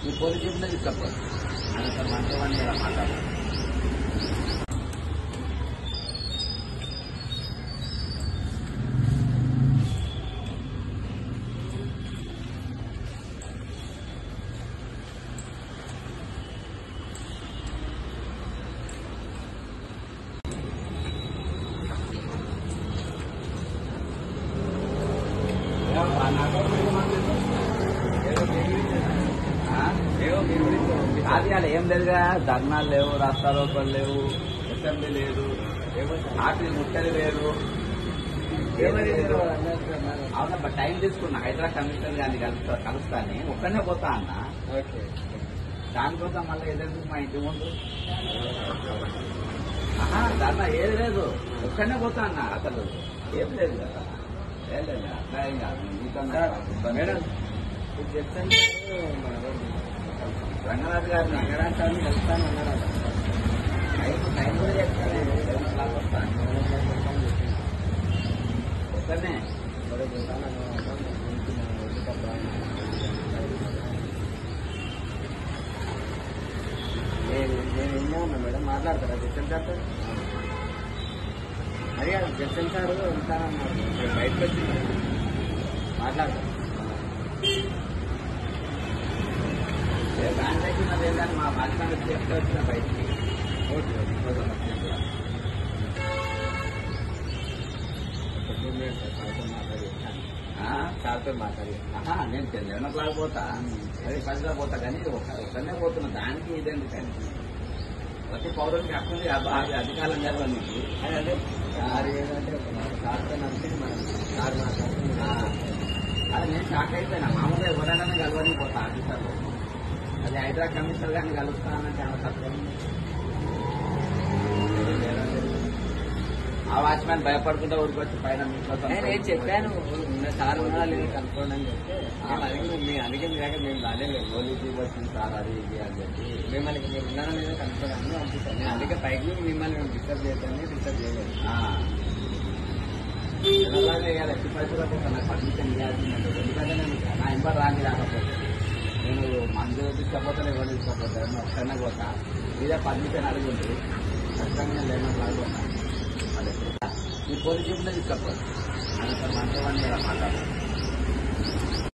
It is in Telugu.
మీ పోలీస్ జీప్లో తీసుకపోండి. ఆయన సార్ మంచివాడిని ఇలా మాట్లాడాలి. అది అలా ఏం లేదుగా, ధర్నాలు లేవు, రాస్తారోపణలు లేవు, అసెంబ్లీ లేదు, ఆర్టీ ముట్టడి లేదు. అవునా, టైం తీసుకున్నా. హైదరాబాద్ కమిషనర్ గారిని కలుస్తాను. ఒక్కనే పోతా అన్న. దానికోసం మళ్ళీ ఏదైనా మా ఇంటి ముందు ధర్నా ఏది లేదు. ఒక్కనే పోతా అన్న. అసలు ఏం లేదు కదా, ఏం లేదు. అట్లా ఏం కాదు. మేడం రంగనాథ్ గారిని రంగనాథాన్ని కలుస్తాను అన్నారు. టైం కూడా చెప్తాను. 7 o'clock వస్తాను. ఒక్కనే నేను ఎన్నో ఉన్నా మేడం. మాట్లాడతారా జస్టిన్ సార్? అదే జస్టిన్ సార్ ఉంటానన్నారు. బయటకు వచ్చి మాట్లాడతారు. బ్యాంక్ అయితే లేదని మా బాధ్యత చెప్తే వచ్చిన బయటికి. సార్తో మాట్లాడి నేను 11 o'clock పోతా. అదే 10 పోతా. కానీ ఒక్కనే పోతున్నా. దానికి ఇదేంటి కానీ ప్రతి పౌరునికి హక్కుంది. అధికారం లేదు నీకు. అదే సార్తో అంటే మనం సార్ మాట్లాడుతున్నాం. అది నేను షాక్ అయిపోయినా. మామూలుగా ఎవరైనా కలవని పోతా ఆఫీసర్లో. అది హైదరాబాద్ కమిషనర్ గారిని కలుస్తానంటే చాలా తక్కువ. ఆ వాచ్మ్యాన్ భయపడుకుంటా ఊరికొచ్చి పైన నేను చెప్పాను సార్ ఉన్నా లేదు కనుక్కోండి అని చెప్తే మీ అడిగింది కాక మేము రాలేదు. పోలీసు వచ్చింది సార్ అది ఇది అని చెప్పి మిమ్మల్ని మేము ఉన్నారా లేదా కనుక్కోవడానికి పంపిస్తాను. నేను అందుకే పైకి మిమ్మల్ని మేము డిస్టర్బ్ చేస్తాను. డిస్టర్బ్ చేయలేదు. ఎట్టి పరిస్థితుల్లో నాకు పర్మిషన్ ఇవ్వాల్సిందంటే. ఎందుకంటే నేను నా ఇంబర్ రాని రాకపోతే నేను మందు తీసుకపోతే ఎవరు తీసుకపోతాను. ఒక్కనే పోతా. ఇదే పర్మిషన్ అడుగుంది. ఖచ్చితంగా నేను 11 o'clock పోతాను. అదే ఈ పోలీస్ జీప్లో తీసుకపోతాను. ఆయన సార్ మంచివాడిని ఇలా మాట్లాడాలి.